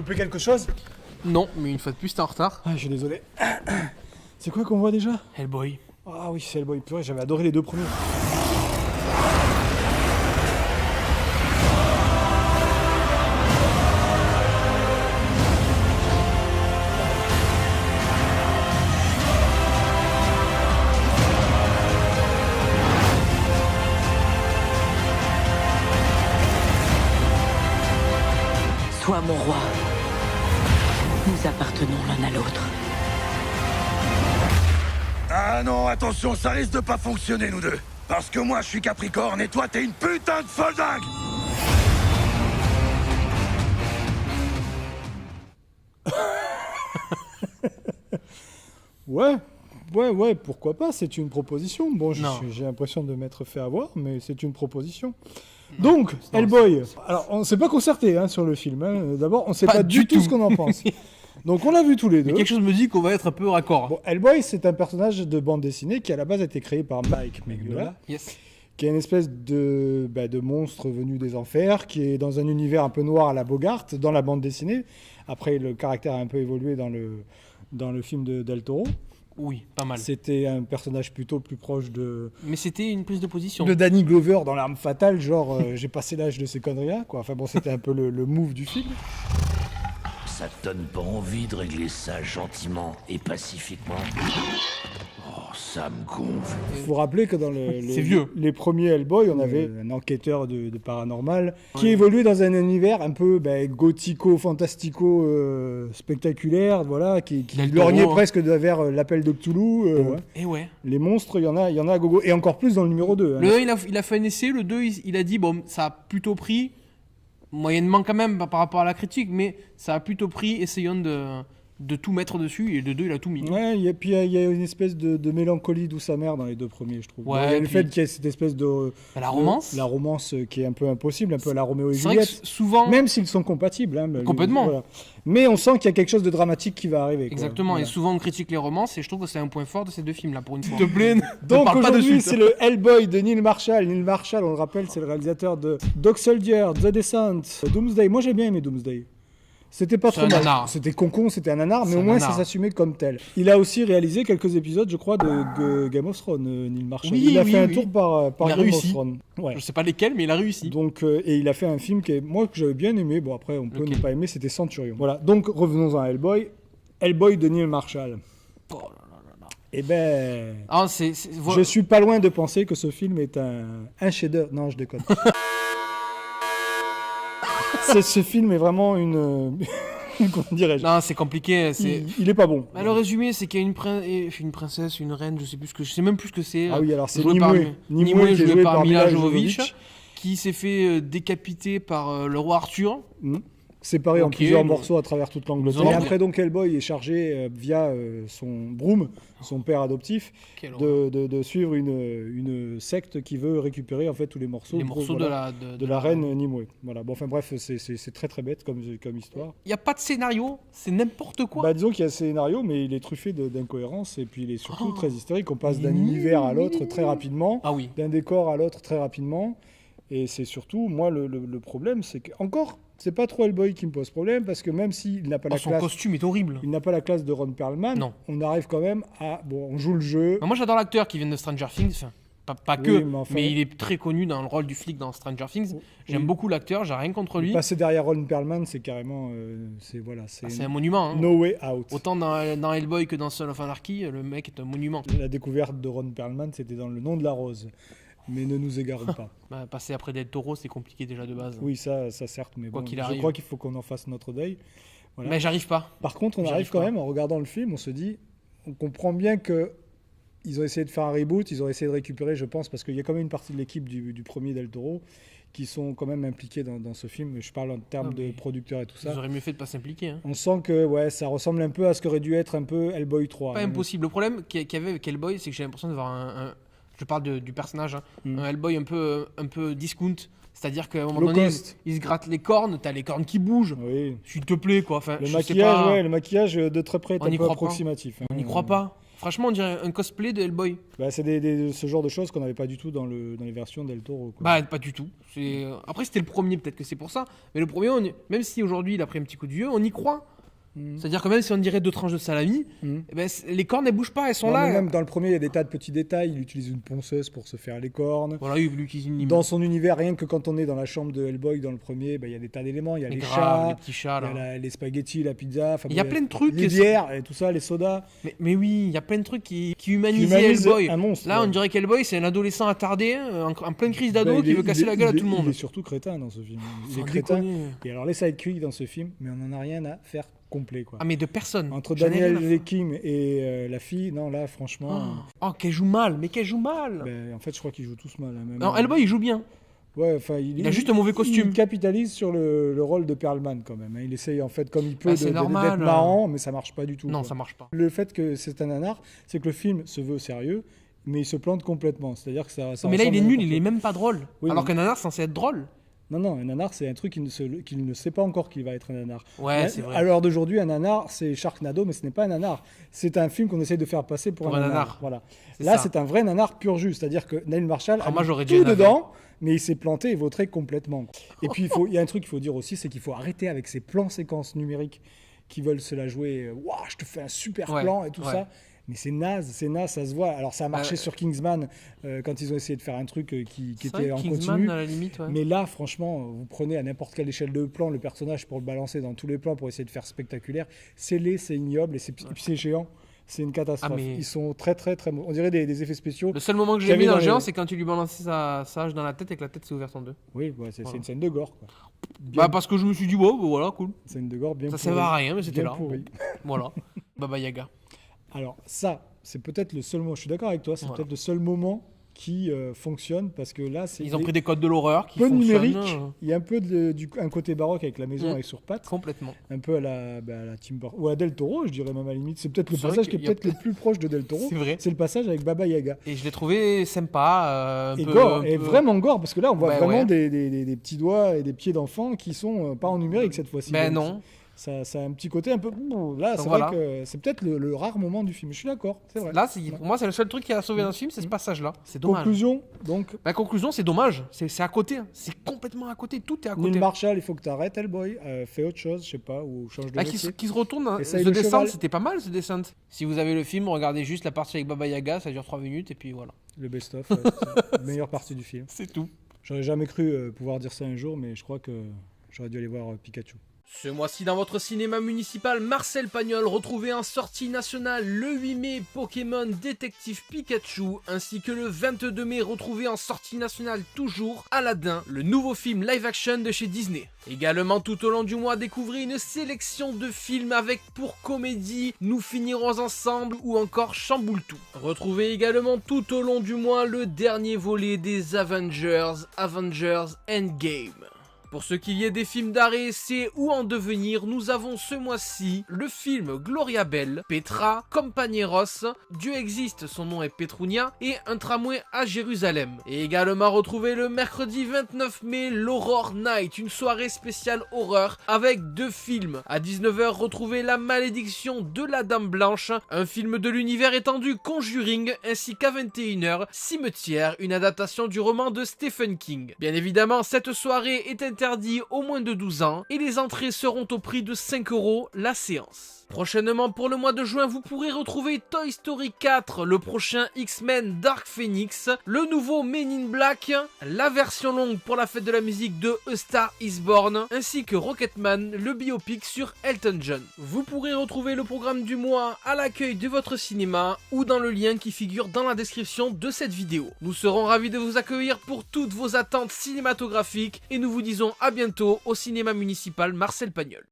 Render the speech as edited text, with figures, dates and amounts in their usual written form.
loupé quelque chose? Non, mais une fois de plus, t'es en retard. Ah, je suis désolé. C'est quoi qu'on voit déjà? Hellboy. Ah oui, c'est Hellboy. Purée, j'avais adoré les 2 premiers. Sois mon roi. Nous appartenons l'un à l'autre. Ah non, attention, ça risque de pas fonctionner, nous deux. Parce que moi, je suis Capricorne et toi, t'es une putain de folle dingue. Ouais, pourquoi pas, c'est une proposition. Bon, j'ai l'impression de m'être fait avoir, mais c'est une proposition. Donc, Hellboy. Alors, on ne s'est pas concerté sur le film. D'abord, on ne sait pas du tout ce qu'on en pense. Donc, on l'a vu tous les deux. Mais quelque chose me dit qu'on va être un peu raccord. Bon, Hellboy, c'est un personnage de bande dessinée qui, à la base, a été créé par Mike Mignola. Yes. Qui est une espèce de monstre venu des enfers, qui est dans un univers un peu noir à la Bogart, dans la bande dessinée. Après, le caractère a un peu évolué dans le film de Del Toro. Oui, pas mal. C'était un personnage plutôt plus proche de... Mais c'était une prise de position. De Danny Glover dans L'Arme Fatale, genre j'ai passé l'âge de ces conneries-là, quoi. Enfin bon, c'était un peu le move du film. Ça te donne pas envie de régler ça gentiment et pacifiquement? Oh, ça me gonfle. Il faut rappeler que dans les premiers Hellboy, on avait un enquêteur de paranormal qui évoluait dans un univers un peu gothico-fantastico spectaculaire, voilà, qui lorgnait presque vers l'appel de Cthulhu. Et ouais. Les monstres, il y en a à gogo. Et encore plus dans le numéro 2. Le 1, il a fait un essai. Le 2, il a dit, bon, ça a plutôt pris, moyennement quand même par rapport à la critique, mais ça a plutôt pris, essayons de tout mettre dessus, et le 2, il a tout mis. Ouais, et puis il y a une espèce de mélancolie douce amère dans les 2 premiers, je trouve. Ouais, il y a le fait qu'il y ait cette espèce de... La romance. La romance qui est un peu impossible, un peu à la Roméo et C'est Juliette. vrai que souvent... Même s'ils sont compatibles. Complètement. Voilà. Mais on sent qu'il y a quelque chose de dramatique qui va arriver. Exactement, Voilà. et souvent on critique les romances, et je trouve que c'est un point fort de ces 2 films-là, pour une fois. S'il te plaît, Donc aujourd'hui, c'est le Hellboy de Neil Marshall. Neil Marshall, on le rappelle, c'est le réalisateur de Dog Soldier, The Descent, Doomsday. Moi, j'ai bien aimé Doomsday. C'était pas trop mal. C'était con, c'était un nanar, mais au moins ça s'assumait comme tel. Il a aussi réalisé quelques épisodes, je crois, de Game of Thrones, Neil Marshall. Il a fait un tour par Game of Thrones. Ouais. Je sais pas lesquels, mais il a réussi. Donc, et il a fait un film que j'avais bien aimé. Bon, après, on peut ne pas aimer, c'était Centurion. Voilà, donc revenons à Hellboy. Hellboy de Neil Marshall. Oh là là là là. Eh ben, je suis pas loin de penser que ce film est un chef-d'œuvre. Non, je déconne. Ce film est vraiment une... Comment dirais-je? Non, c'est compliqué. Il est pas bon. Le résumé, c'est qu'il y a une princesse, une reine, je sais même plus ce que c'est. Ah oui, alors c'est Nimue, joué par Mila Jovovich, qui s'est fait décapiter par le roi Arthur. Séparé en plusieurs morceaux à travers toute l'Angleterre. Et après, donc, Hellboy est chargé, via son Broom, son père adoptif, de suivre une secte qui veut récupérer en fait tous les morceaux, de la reine Nimue. Voilà. Bon, enfin bref, c'est très très bête comme histoire. Il n'y a pas de scénario, c'est n'importe quoi. Disons qu'il y a un scénario, mais il est truffé d'incohérences et puis il est surtout très hystérique. On passe d'un univers à l'autre très rapidement, d'un décor à l'autre très rapidement. Et c'est surtout, moi, le problème, c'est que, encore, c'est pas trop Hellboy qui me pose problème, parce que même s'il n'a pas la classe... Son costume est horrible. Il n'a pas la classe de Ron Perlman, on arrive quand même à... Bon, on joue le jeu... Moi, j'adore l'acteur qui vient de Stranger Things, pas que, mais il est très connu dans le rôle du flic dans Stranger Things. J'aime beaucoup l'acteur, j'ai rien contre lui. Passer derrière Ron Perlman, c'est carrément... c'est un monument. No way out. Autant dans Hellboy que dans Son of Anarchy, le mec est un monument. La découverte de Ron Perlman, c'était dans Le Nom de la Rose. Mais ne nous égarons pas. Passer après Del Toro, c'est compliqué déjà de base. Oui, ça certes, mais bon, je crois qu'il faut qu'on en fasse notre deuil. Voilà. Mais j'arrive pas. Par contre, on arrive quand même, en regardant le film, on se dit, on comprend bien que ils ont essayé de faire un reboot, ils ont essayé de récupérer, je pense, parce qu'il y a quand même une partie de l'équipe du premier Del Toro qui sont quand même impliqués dans ce film. Je parle en termes de producteurs et tout ça. Ils auraient mieux fait de pas s'impliquer. Hein. On sent que ça ressemble un peu à ce qu'aurait dû être un peu Hellboy 3. Pas impossible. Le problème qu'il y avait avec Hellboy, c'est que j'ai l'impression de voir je parle du personnage, un Hellboy un peu discount, C'est-à-dire qu'à un moment Low donné, cost. il se gratte les cornes, t'as les cornes qui bougent. Oui. S'il te plaît, quoi. Enfin, Le je sais maquillage, pas. ouais, le maquillage de très près est On un n'y peu croit pas. approximatif. hein. On n'y croit pas. Franchement, on dirait un cosplay de Hellboy. Bah, c'est ce genre de choses qu'on n'avait pas du tout dans les versions d'El Toro. Quoi. Bah, pas du tout. Après, c'était le premier, peut-être que c'est pour ça. Mais le premier, même si aujourd'hui il a pris un petit coup de vieux, on y croit. C'est-à-dire que même si on dirait 2 tranches de salami, eh ben, les cornes, elles bougent pas, elles sont Non, là. mais même dans le premier, il y a des tas de petits détails. Il utilise une ponceuse pour se faire les cornes. Voilà, il utilise une Dans son univers, rien que quand on est dans la chambre de Hellboy dans le premier, bah, il y a des tas d'éléments. Il y a les les chats, petits chats, il y là. a les spaghettis, la pizza. enfin, Il y a plein de trucs Les qui- bières et tout ça, les sodas. Mais oui, il y a plein de trucs qui humanisaient humanisent Hellboy. un monstre, Là, ouais. on dirait qu'Hellboy, c'est un adolescent attardé, hein, en pleine crise d'ado, Bah, qui veut casser la gueule à tout le monde. Il est surtout crétin dans ce film. Il est Sans crétin. déconner. Et alors les sidekicks dans ce film, mais on en a rien à faire complet quoi. Ah, mais de personne. Entre J'en ai Daniel rien à- Lekim et la fille, non là franchement, Oh, qu'elle joue mal, mais qu'elle joue mal. en fait je crois qu'ils jouent tous mal. hein, même, Non, Hellboy, il joue bien. Ouais, enfin Il a juste un mauvais costume. Il capitalise sur le rôle de Perlman quand même. hein. Il essaye en fait comme il peut Ah, c'est normal, d'être marrant, mais ça marche pas du tout. Non, quoi. ça marche pas. Le fait que c'est un nanar, c'est que le film se veut sérieux, mais il se plante complètement. C'est-à-dire que ça Mais là, il ressemble est à nul, n'importe il est même pas drôle. Oui, Alors mais- qu'un nanar, c'est censé être drôle. Non, un nanar, c'est un truc qu'il ne sait pas encore qu'il va être un nanar. Ouais, c'est vrai. À l'heure d'aujourd'hui, un nanar, c'est Sharknado, mais ce n'est pas un nanar. C'est un film qu'on essaye de faire passer pour un nanar. Voilà. C'est Là, ça. c'est un vrai nanar pur jus. C'est-à-dire que Neil Marshall Ah, a moi, mis j'aurais dit tout un navet. dedans, mais il s'est planté et vautré complètement. Et puis, il y a un truc qu'il faut dire aussi, c'est qu'il faut arrêter avec ces plans séquences numériques qui veulent se la jouer. Waouh, je te fais un super Ouais, plan et tout ouais. ça. Mais c'est naze, ça se voit. Alors ça a marché sur Kingsman quand ils ont essayé de faire un truc qui C'est était vrai, en Kingsman, continu. à la limite, ouais. Mais là, franchement, vous prenez à n'importe quelle échelle de plan le personnage pour le balancer dans tous les plans pour essayer de faire spectaculaire. C'est laid, c'est ignoble et puis c'est géant. C'est une catastrophe. Ah, mais- Ils sont très, très, très. On dirait des effets spéciaux. Le seul moment que j'ai J'avais mis dans dans le géant, les- c'est quand tu lui balançais sa hache dans la tête et que la tête s'est ouverte en deux. Oui, ouais, c'est Voilà. une scène de gore. Quoi. Bien, Bah, parce que je me suis dit, wow, bah, voilà, cool. une scène de gore bien Ça pourrie. servait à rien, mais c'était Bien là. pourrie. Voilà. Baba Yaga. Alors ça, c'est peut-être le seul moment. Je suis d'accord avec toi. C'est Voilà. peut-être le seul moment qui fonctionne parce que là, c'est Ils ont pris des codes de l'horreur qui peu fonctionnent numérique. Il y a un peu un côté baroque avec la maison avec sur pattes. complètement. Un peu à la Tim Burton ou à Del Toro, je dirais même à la limite. C'est peut-être le C'est vrai passage qui est qu'il y a peut-être le plus proche de Del Toro. C'est vrai. C'est le passage avec Baba Yaga. Et je l'ai trouvé sympa. Un Et peu, gore, un et peu- vraiment gore, parce que là on voit Ben vraiment ouais. des petits doigts et des pieds d'enfants qui sont pas en numérique cette fois-ci. Ben Donc, non. Ça a un petit côté un peu. Là, c'est voilà. vrai que c'est peut-être le rare moment du film. Je suis d'accord, c'est vrai. Là, pour moi, c'est le seul truc qui a sauvé dans ce film, c'est ce passage-là. C'est dommage. Conclusion, donc, La conclusion, c'est dommage. C'est à côté. hein. C'est complètement à côté. Tout est à côté. Neil Marshall, il faut que tu arrêtes Hellboy, fais autre chose, je sais pas, ou change de Ah, métier. qui se retourne. Hein. Essaye The le Descent, cheval. c'était pas mal, The Descent. Si vous avez le film, regardez juste la partie avec Baba Yaga, ça dure 3 minutes et puis voilà. Le best-of, ouais, c'est la meilleure partie du film. C'est tout. J'aurais jamais cru pouvoir dire ça un jour, mais je crois que j'aurais dû aller voir Pikachu. Ce mois-ci dans votre cinéma municipal, Marcel Pagnol retrouvait en sortie nationale le 8 mai Pokémon Détective Pikachu, ainsi que le 22 mai retrouvé en sortie nationale toujours Aladdin, le nouveau film live-action de chez Disney. Également tout au long du mois, découvrez une sélection de films avec pour comédie Nous finirons ensemble ou encore Chamboule tout. Retrouvez également tout au long du mois le dernier volet des Avengers Endgame. Pour ce qui est des films d'art et essai ou en devenir, nous avons ce mois-ci le film Gloria Bell, Petra, Compañeros, Dieu existe, son nom est Petrunia, et Un tramway à Jérusalem. Et également retrouver le mercredi 29 mai l'Horror Night, une soirée spéciale horreur avec 2 films. À 19h, retrouvez La malédiction de la Dame Blanche, un film de l'univers étendu Conjuring, ainsi qu'à 21h, Cimetière, une adaptation du roman de Stephen King. Bien évidemment, cette soirée est interdite aux moins de 12 ans et les entrées seront au prix de 5 € la séance. Prochainement pour le mois de juin, vous pourrez retrouver Toy Story 4, le prochain X-Men Dark Phoenix, le nouveau Men in Black, la version longue pour la fête de la musique de A Star Is Born, ainsi que Rocketman, le biopic sur Elton John. Vous pourrez retrouver le programme du mois à l'accueil de votre cinéma ou dans le lien qui figure dans la description de cette vidéo. Nous serons ravis de vous accueillir pour toutes vos attentes cinématographiques et nous vous disons à bientôt au cinéma municipal Marcel Pagnol.